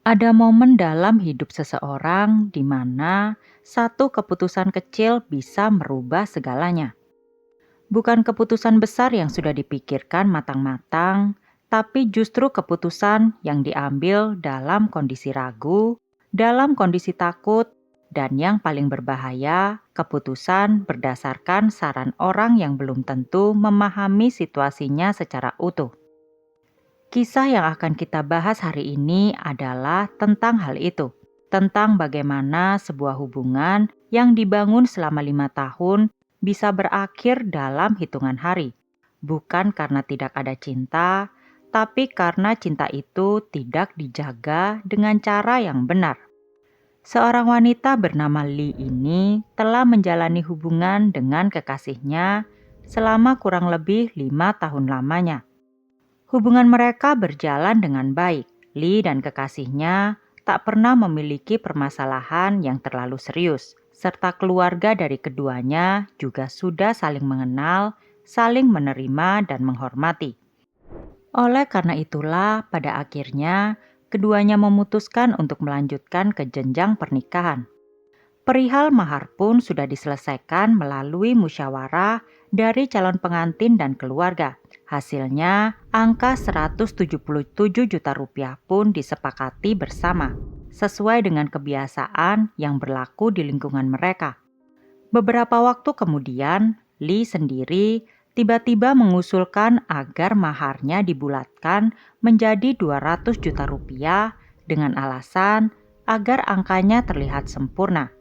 Ada momen dalam hidup seseorang di mana satu keputusan kecil bisa merubah segalanya. Bukan keputusan besar yang sudah dipikirkan matang-matang, tapi justru keputusan yang diambil dalam kondisi ragu, dalam kondisi takut, dan yang paling berbahaya, keputusan berdasarkan saran orang yang belum tentu memahami situasinya secara utuh. Kisah yang akan kita bahas hari ini adalah tentang hal itu, tentang bagaimana sebuah hubungan yang dibangun selama 5 tahun bisa berakhir dalam hitungan hari. Bukan karena tidak ada cinta, tapi karena cinta itu tidak dijaga dengan cara yang benar. Seorang wanita bernama Lee ini telah menjalani hubungan dengan kekasihnya selama kurang lebih 5 tahun lamanya. Hubungan mereka berjalan dengan baik. Lee dan kekasihnya tak pernah memiliki permasalahan yang terlalu serius, serta keluarga dari keduanya juga sudah saling mengenal, saling menerima dan menghormati. Oleh karena itulah, pada akhirnya keduanya memutuskan untuk melanjutkan ke jenjang pernikahan. Perihal mahar pun sudah diselesaikan melalui musyawarah dari calon pengantin dan keluarga. Hasilnya, angka 177 juta rupiah pun disepakati bersama, sesuai dengan kebiasaan yang berlaku di lingkungan mereka. Beberapa waktu kemudian, Lee sendiri tiba-tiba mengusulkan agar maharnya dibulatkan menjadi 200 juta rupiah dengan alasan agar angkanya terlihat sempurna.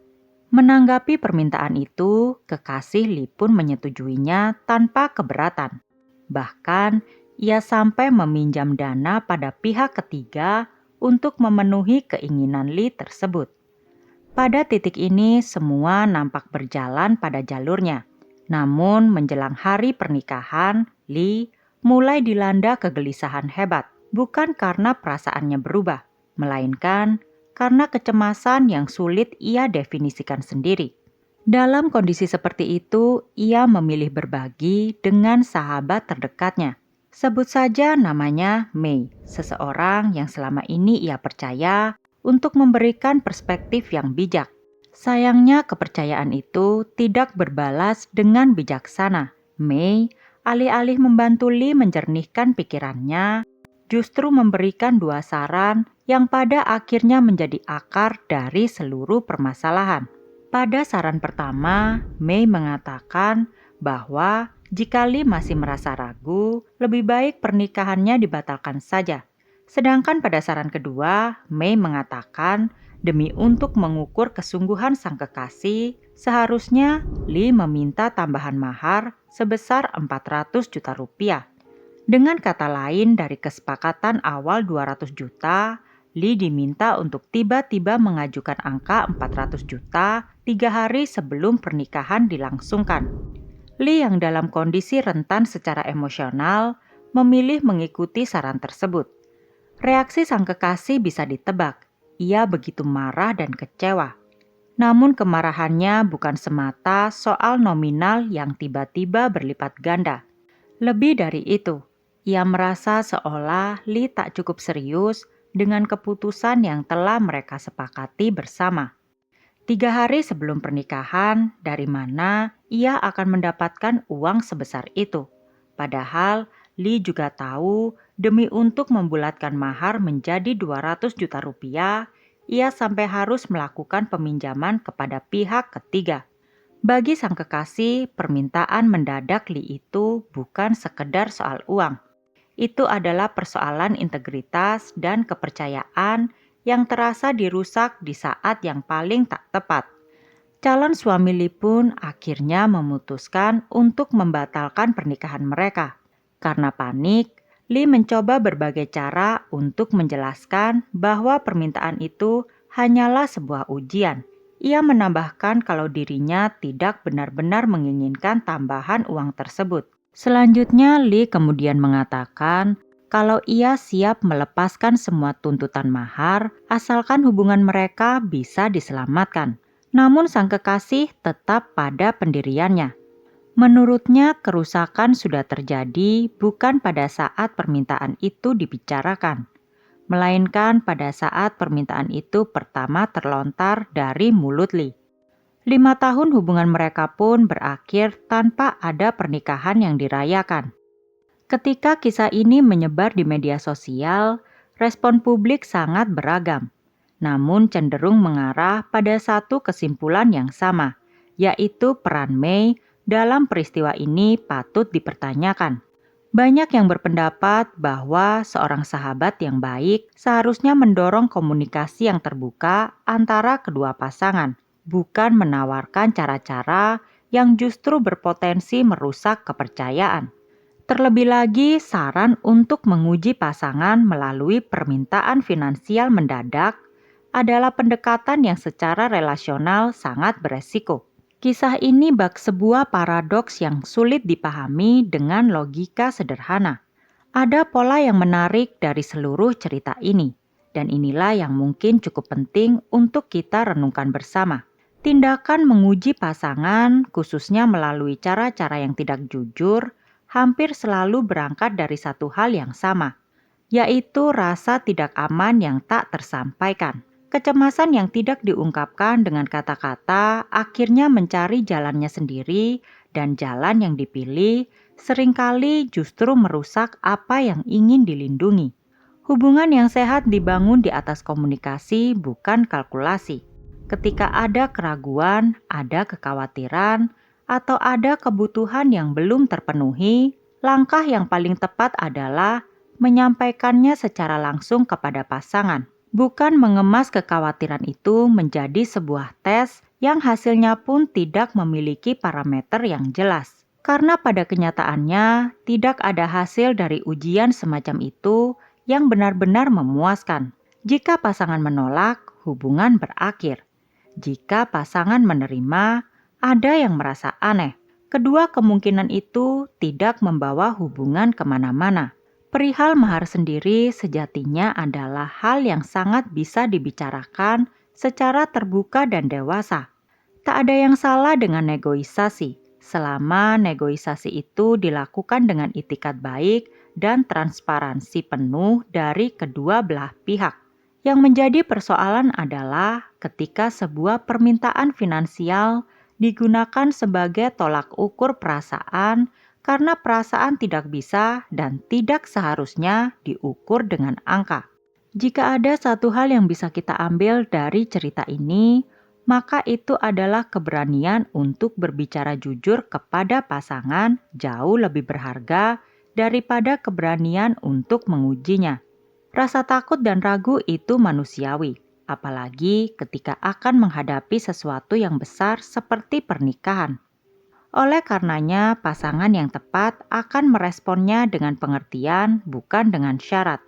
Menanggapi permintaan itu, kekasih Lee pun menyetujuinya tanpa keberatan. Bahkan, ia sampai meminjam dana pada pihak ketiga untuk memenuhi keinginan Lee tersebut. Pada titik ini, semua nampak berjalan pada jalurnya. Namun, menjelang hari pernikahan, Lee mulai dilanda kegelisahan hebat, bukan karena perasaannya berubah, melainkan karena kecemasan yang sulit ia definisikan sendiri. Dalam kondisi seperti itu, ia memilih berbagi dengan sahabat terdekatnya. Sebut saja namanya Mei, seseorang yang selama ini ia percaya untuk memberikan perspektif yang bijak. Sayangnya kepercayaan itu tidak berbalas dengan bijaksana. Mei, alih-alih membantu Lee menjernihkan pikirannya, justru memberikan dua saran yang pada akhirnya menjadi akar dari seluruh permasalahan. Pada saran pertama, Mei mengatakan bahwa jika Lee masih merasa ragu, lebih baik pernikahannya dibatalkan saja. Sedangkan pada saran kedua, Mei mengatakan demi untuk mengukur kesungguhan sang kekasih, seharusnya Lee meminta tambahan mahar sebesar 400 juta rupiah. Dengan kata lain, dari kesepakatan awal 200 juta, Lee diminta untuk tiba-tiba mengajukan angka 400 juta 3 hari sebelum pernikahan dilangsungkan. Lee yang dalam kondisi rentan secara emosional memilih mengikuti saran tersebut. Reaksi sang kekasih bisa ditebak. Ia begitu marah dan kecewa. Namun kemarahannya bukan semata soal nominal yang tiba-tiba berlipat ganda. Lebih dari itu, ia merasa seolah Lee tak cukup serius dengan keputusan yang telah mereka sepakati bersama. 3 hari sebelum pernikahan, dari mana ia akan mendapatkan uang sebesar itu? Padahal Lee juga tahu demi untuk membulatkan mahar menjadi 200 juta rupiah, ia sampai harus melakukan peminjaman kepada pihak ketiga. Bagi sang kekasih, permintaan mendadak Lee itu bukan sekedar soal uang. Itu adalah persoalan integritas dan kepercayaan yang terasa dirusak di saat yang paling tak tepat. Calon suami Lee pun akhirnya memutuskan untuk membatalkan pernikahan mereka. Karena panik, Lee mencoba berbagai cara untuk menjelaskan bahwa permintaan itu hanyalah sebuah ujian. Ia menambahkan kalau dirinya tidak benar-benar menginginkan tambahan uang tersebut. Selanjutnya, Lee kemudian mengatakan kalau ia siap melepaskan semua tuntutan mahar asalkan hubungan mereka bisa diselamatkan. Namun sang kekasih tetap pada pendiriannya. Menurutnya kerusakan sudah terjadi bukan pada saat permintaan itu dibicarakan, melainkan pada saat permintaan itu pertama terlontar dari mulut Lee. 5 tahun hubungan mereka pun berakhir tanpa ada pernikahan yang dirayakan. Ketika kisah ini menyebar di media sosial, respon publik sangat beragam, namun cenderung mengarah pada satu kesimpulan yang sama, yaitu peran Mei dalam peristiwa ini patut dipertanyakan. Banyak yang berpendapat bahwa seorang sahabat yang baik seharusnya mendorong komunikasi yang terbuka antara kedua pasangan, bukan menawarkan cara-cara yang justru berpotensi merusak kepercayaan. Terlebih lagi, saran untuk menguji pasangan melalui permintaan finansial mendadak adalah pendekatan yang secara relasional sangat beresiko. Kisah ini bak sebuah paradoks yang sulit dipahami dengan logika sederhana. Ada pola yang menarik dari seluruh cerita ini, dan inilah yang mungkin cukup penting untuk kita renungkan bersama. Tindakan menguji pasangan, khususnya melalui cara-cara yang tidak jujur, hampir selalu berangkat dari satu hal yang sama, yaitu rasa tidak aman yang tak tersampaikan. Kecemasan yang tidak diungkapkan dengan kata-kata akhirnya mencari jalannya sendiri, dan jalan yang dipilih seringkali justru merusak apa yang ingin dilindungi. Hubungan yang sehat dibangun di atas komunikasi, bukan kalkulasi. Ketika ada keraguan, ada kekhawatiran, atau ada kebutuhan yang belum terpenuhi, langkah yang paling tepat adalah menyampaikannya secara langsung kepada pasangan, bukan mengemas kekhawatiran itu menjadi sebuah tes yang hasilnya pun tidak memiliki parameter yang jelas. Karena pada kenyataannya, tidak ada hasil dari ujian semacam itu yang benar-benar memuaskan. Jika pasangan menolak, hubungan berakhir. Jika pasangan menerima, ada yang merasa aneh. Kedua kemungkinan itu tidak membawa hubungan kemana-mana. Perihal mahar sendiri sejatinya adalah hal yang sangat bisa dibicarakan secara terbuka dan dewasa. Tak ada yang salah dengan negosiasi, selama negosiasi itu dilakukan dengan itikat baik dan transparansi penuh dari kedua belah pihak. Yang menjadi persoalan adalah ketika sebuah permintaan finansial digunakan sebagai tolak ukur perasaan, karena perasaan tidak bisa dan tidak seharusnya diukur dengan angka. Jika ada satu hal yang bisa kita ambil dari cerita ini, maka itu adalah keberanian untuk berbicara jujur kepada pasangan jauh lebih berharga daripada keberanian untuk mengujinya. Rasa takut dan ragu itu manusiawi, apalagi ketika akan menghadapi sesuatu yang besar seperti pernikahan. Oleh karenanya, pasangan yang tepat akan meresponnya dengan pengertian, bukan dengan syarat.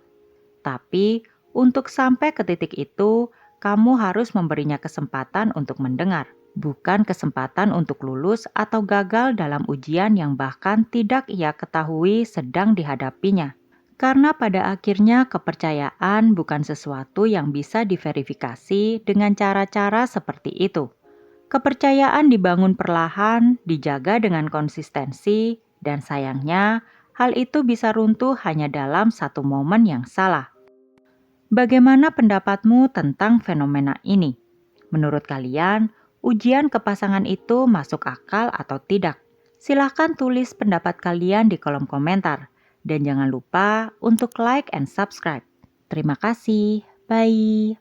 Tapi, untuk sampai ke titik itu, kamu harus memberinya kesempatan untuk mendengar, bukan kesempatan untuk lulus atau gagal dalam ujian yang bahkan tidak ia ketahui sedang dihadapinya. Karena pada akhirnya kepercayaan bukan sesuatu yang bisa diverifikasi dengan cara-cara seperti itu. Kepercayaan dibangun perlahan, dijaga dengan konsistensi, dan sayangnya hal itu bisa runtuh hanya dalam satu momen yang salah. Bagaimana pendapatmu tentang fenomena ini? Menurut kalian, ujian kepasangan itu masuk akal atau tidak? Silahkan tulis pendapat kalian di kolom komentar. Dan jangan lupa untuk like and subscribe. Terima kasih. Bye.